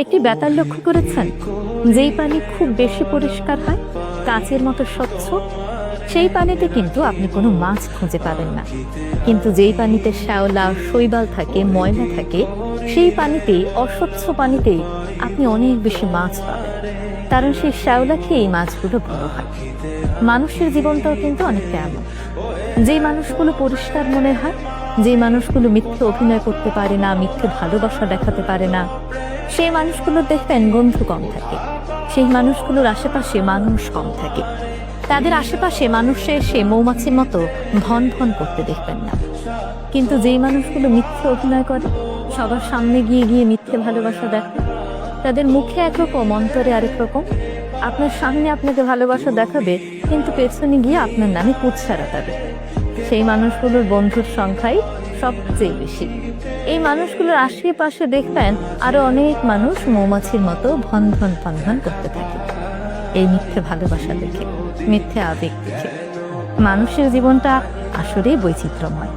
একটি ব্যাপার লক্ষ্য করেছেন, যেই পানি খুব বেশি পরিষ্কার হয়, কাঁচের মতো স্বচ্ছ, সেই পানিতে কিন্তু আপনি কোনো মাছ খুঁজে পাবেন না। কিন্তু যেই পানিতে শ্যাওলা শৈবাল থাকে, ময়লা থাকে, সেই পানিতেই, অস্বচ্ছ পানিতেই আপনি অনেক বেশি মাছ পাবেন। কারণ সেই শ্যাওলা খেয়েই মাছগুলো বড় হয়। মানুষের জীবনটাও কিন্তু অনেকটা এমন। যেই মানুষগুলো পরিষ্কার মনে হয়, যে মানুষগুলো মিথ্যে অভিনয় করতে পারে না, মিথ্যে ভালোবাসা দেখাতে পারে না, সেই মানুষগুলো দেখবেন বন্ধু কম থাকে। সেই মানুষগুলোর আশেপাশে মানুষ কম থাকে। তাদের আশেপাশে মানুষে এসে মৌমাছির মতো ভন ভন করতে দেখবেন না। কিন্তু যেই মানুষগুলো মিথ্যে অভিনয় করে, সবার সামনে গিয়ে গিয়ে মিথ্যে ভালোবাসা দেখায়, তাদের মুখে একরকম, অন্তরে আরেক রকম। আপনার সামনে আপনাকে ভালোবাসা দেখাবে, কিন্তু পেছনে গিয়ে আপনার নামে কুৎসা রটাবে। সেই মানুষগুলোর বন্ধুর সংখ্যাই সবচেয়ে বেশি। এই মানুষগুলোর আশেপাশে দেখবেন আরো অনেক মানুষ মৌমাছির মতো ভন ভন ভন ভন করতে থাকে, এই মিথ্যে ভালোবাসা দেখে, মিথ্যে আবেগ দেখে। মানুষের জীবনটা আসলেই বৈচিত্র্যময়।